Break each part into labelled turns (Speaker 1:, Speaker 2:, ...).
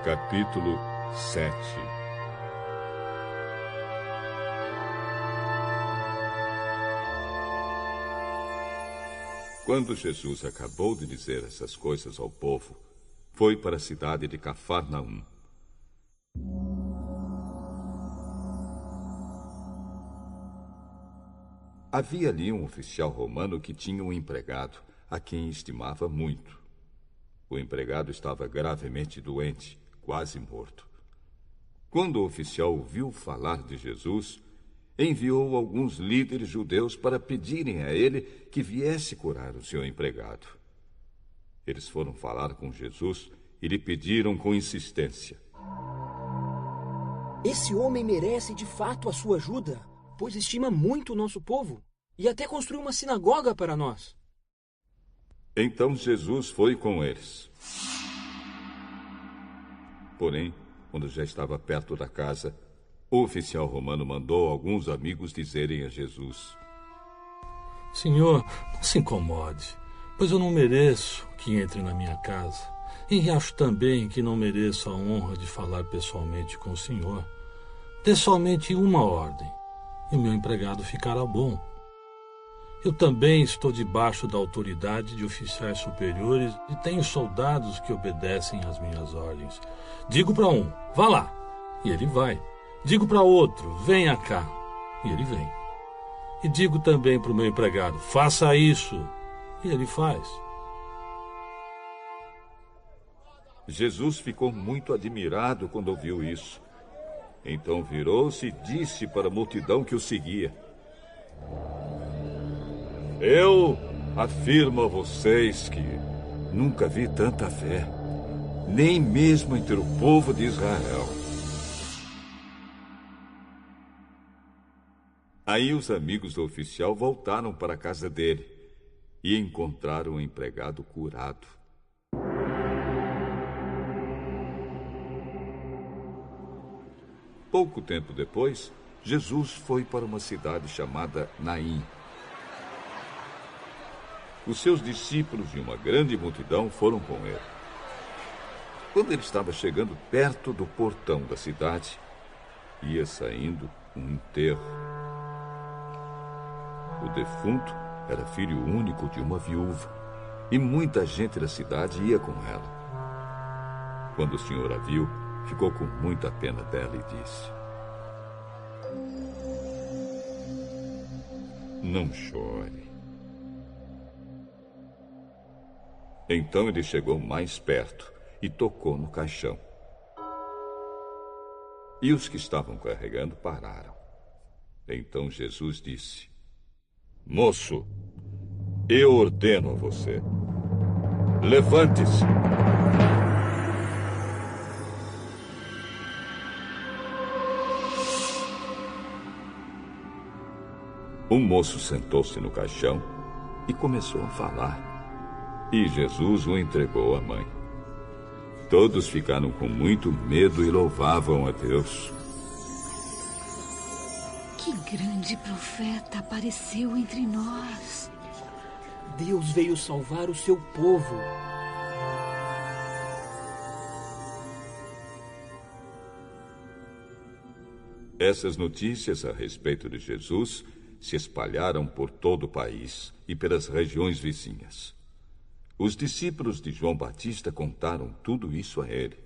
Speaker 1: Capítulo 7. Quando Jesus acabou de dizer essas coisas ao povo, foi para a cidade de Cafarnaum. Havia ali um oficial romano que tinha um empregado, a quem estimava muito. O empregado estava gravemente doente, quase morto. Quando o oficial ouviu falar de Jesus, enviou alguns líderes judeus para pedirem a ele que viesse curar o seu empregado. Eles foram falar com Jesus e lhe pediram com insistência:
Speaker 2: Esse homem merece de fato a sua ajuda, pois estima muito o nosso povo e até construiu uma sinagoga para nós.
Speaker 1: Então Jesus foi com eles. Porém, quando já estava perto da casa, o oficial romano mandou alguns amigos dizerem a Jesus:
Speaker 3: Senhor, não se incomode, pois eu não mereço que entre na minha casa. E acho também que não mereço a honra de falar pessoalmente com o Senhor. Dê somente uma ordem, e o meu empregado ficará bom. Eu também estou debaixo da autoridade de oficiais superiores e tenho soldados que obedecem às minhas ordens. Digo para um, vá lá, e ele vai. Digo para outro, venha cá, e ele vem. E digo também para o meu empregado, faça isso, e ele faz.
Speaker 1: Jesus ficou muito admirado quando ouviu isso. Então virou-se e disse para a multidão que o seguia: Eu afirmo a vocês que nunca vi tanta fé, nem mesmo entre o povo de Israel. Aí os amigos do oficial voltaram para a casa dele e encontraram o empregado curado. Pouco tempo depois, Jesus foi para uma cidade chamada Naim. Os seus discípulos e uma grande multidão foram com ele. Quando ele estava chegando perto do portão da cidade, ia saindo um enterro. O defunto era filho único de uma viúva, e muita gente da cidade ia com ela. Quando o Senhor a viu, ficou com muita pena dela e disse: Não chore. Então ele chegou mais perto e tocou no caixão. E os que estavam carregando pararam. Então Jesus disse: Moço, eu ordeno a você, levante-se. O moço sentou-se no caixão e começou a falar. E Jesus o entregou à mãe. Todos ficaram com muito medo e louvavam a Deus.
Speaker 4: Que grande profeta apareceu entre nós.
Speaker 2: Deus veio salvar o seu povo.
Speaker 1: Essas notícias a respeito de Jesus se espalharam por todo o país e pelas regiões vizinhas. Os discípulos de João Batista contaram tudo isso a ele.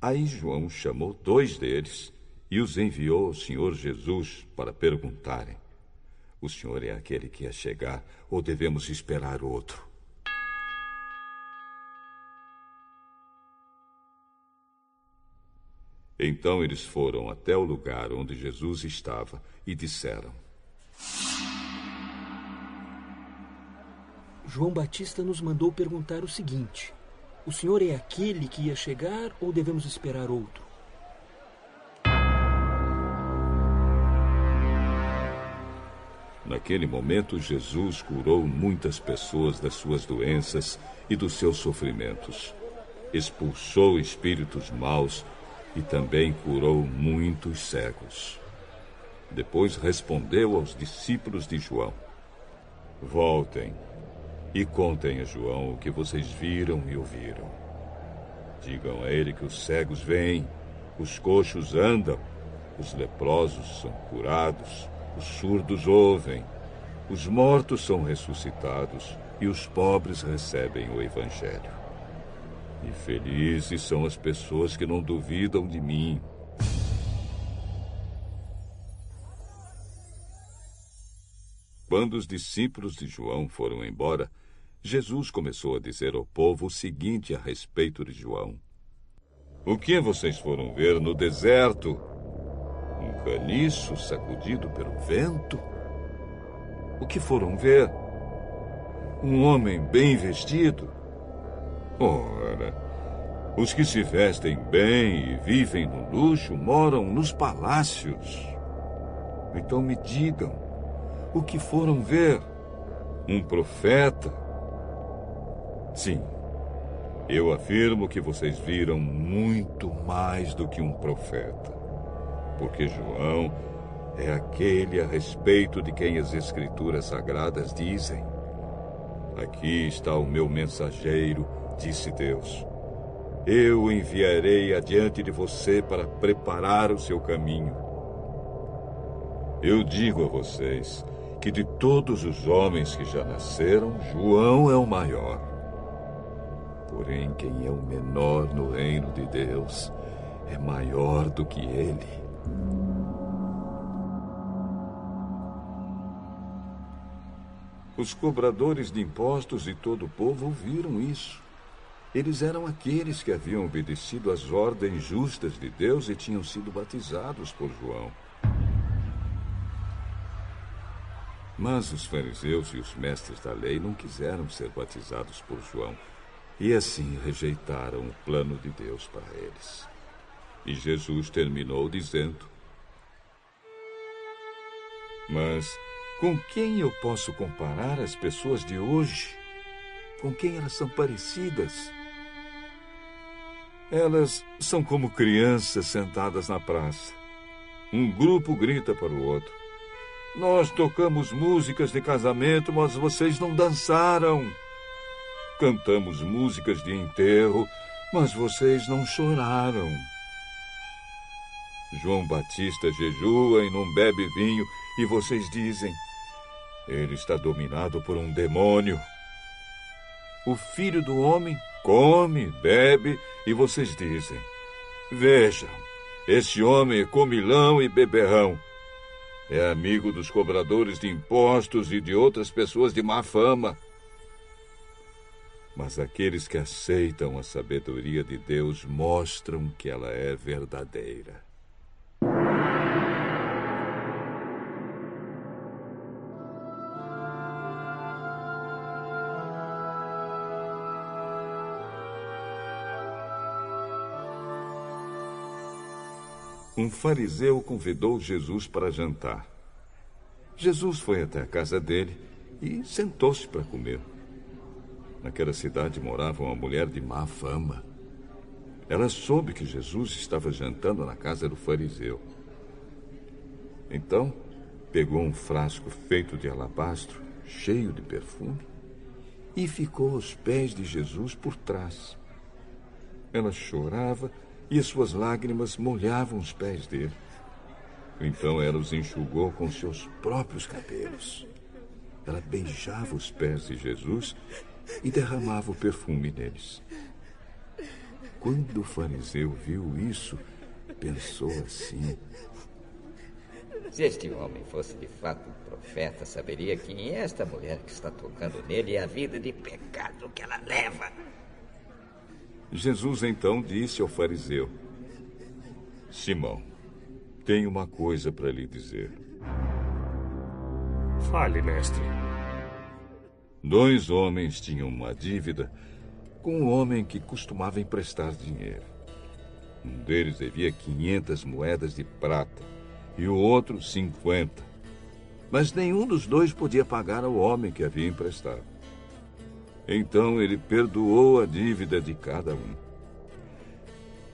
Speaker 1: Aí João chamou 2 deles e os enviou ao Senhor Jesus para perguntarem: O Senhor é aquele que ia chegar ou devemos esperar outro? Então eles foram até o lugar onde Jesus estava e disseram:
Speaker 2: João Batista nos mandou perguntar o seguinte: o Senhor é aquele que ia chegar ou devemos esperar outro?
Speaker 1: Naquele momento, Jesus curou muitas pessoas das suas doenças e dos seus sofrimentos. Expulsou espíritos maus e também curou muitos cegos. Depois respondeu aos discípulos de João: Voltem e contem a João o que vocês viram e ouviram. Digam a ele que os cegos veem, os coxos andam, os leprosos são curados, os surdos ouvem, os mortos são ressuscitados e os pobres recebem o Evangelho. E felizes são as pessoas que não duvidam de mim. Quando os discípulos de João foram embora, Jesus começou a dizer ao povo o seguinte a respeito de João: O que vocês foram ver no deserto? Um caniço sacudido pelo vento? O que foram ver? Um homem bem vestido? Ora, os que se vestem bem e vivem no luxo moram nos palácios. Então me digam, o que foram ver? Um profeta? Sim, eu afirmo que vocês viram muito mais do que um profeta. Porque João é aquele a respeito de quem as Escrituras Sagradas dizem: Aqui está o meu mensageiro, disse Deus. Eu o enviarei adiante de você para preparar o seu caminho. Eu digo a vocês que de todos os homens que já nasceram, João é o maior. Porém, quem é o menor no reino de Deus é maior do que ele. Os cobradores de impostos e todo o povo ouviram isso. Eles eram aqueles que haviam obedecido às ordens justas de Deus e tinham sido batizados por João. Mas os fariseus e os mestres da lei não quiseram ser batizados por João e assim rejeitaram o plano de Deus para eles. E Jesus terminou dizendo: Mas com quem eu posso comparar as pessoas de hoje? Com quem elas são parecidas? Elas são como crianças sentadas na praça. Um grupo grita para o outro: Nós tocamos músicas de casamento, mas vocês não dançaram. Cantamos músicas de enterro, mas vocês não choraram. João Batista jejua e não bebe vinho, e vocês dizem: Ele está dominado por um demônio. O Filho do Homem come, bebe, e vocês dizem: Vejam, esse homem é comilão e beberrão. É amigo dos cobradores de impostos e de outras pessoas de má fama. Mas aqueles que aceitam a sabedoria de Deus mostram que ela é verdadeira. Um fariseu convidou Jesus para jantar. Jesus foi até a casa dele e sentou-se para comer. Naquela cidade morava uma mulher de má fama. Ela soube que Jesus estava jantando na casa do fariseu. Então, pegou um frasco feito de alabastro, cheio de perfume, e ficou aos pés de Jesus por trás. Ela chorava e as suas lágrimas molhavam os pés dele. Então ela os enxugou com seus próprios cabelos. Ela beijava os pés de Jesus e derramava o perfume neles. Quando o fariseu viu isso, pensou assim:
Speaker 5: Se este homem fosse de fato um profeta, saberia quem é esta mulher que está tocando nele e a vida de pecado que ela leva.
Speaker 1: Jesus então disse ao fariseu: Simão, tenho uma coisa para lhe dizer.
Speaker 6: Fale, mestre.
Speaker 1: 2 homens tinham uma dívida com um homem que costumava emprestar dinheiro. Um deles devia 500 moedas de prata e o outro 50. Mas nenhum dos dois podia pagar ao homem que havia emprestado. Então ele perdoou a dívida de cada um.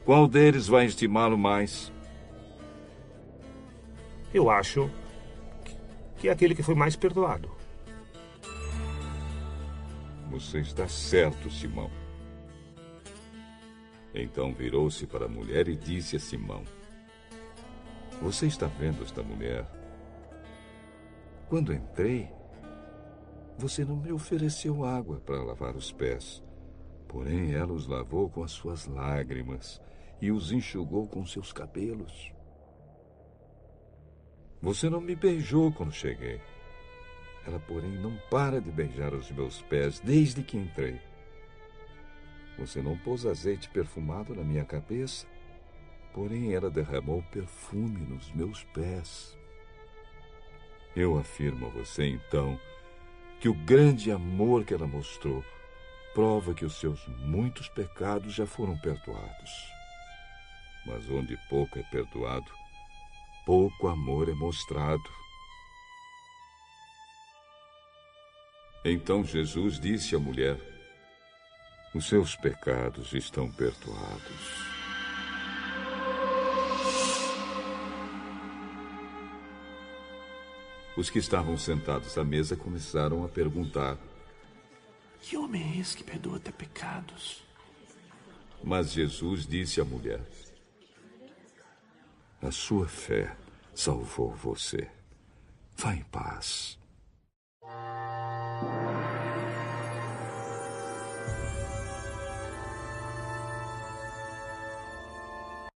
Speaker 1: Qual deles vai estimá-lo mais?
Speaker 6: Eu acho que é aquele que foi mais perdoado.
Speaker 1: Você está certo, Simão. Então virou-se para a mulher e disse a Simão: Você está vendo esta mulher? Quando entrei, você não me ofereceu água para lavar os pés. Porém, ela os lavou com as suas lágrimas e os enxugou com seus cabelos. Você não me beijou quando cheguei. Ela, porém, não para de beijar os meus pés desde que entrei. Você não pôs azeite perfumado na minha cabeça, porém ela derramou perfume nos meus pés. Eu afirmo a você, então, que o grande amor que ela mostrou prova que os seus muitos pecados já foram perdoados. Mas onde pouco é perdoado, pouco amor é mostrado. Então Jesus disse à mulher: Os seus pecados estão perdoados. Os que estavam sentados à mesa começaram a perguntar:
Speaker 7: Que homem é esse que perdoa até pecados?
Speaker 1: Mas Jesus disse à mulher: A sua fé salvou você. Vá em paz.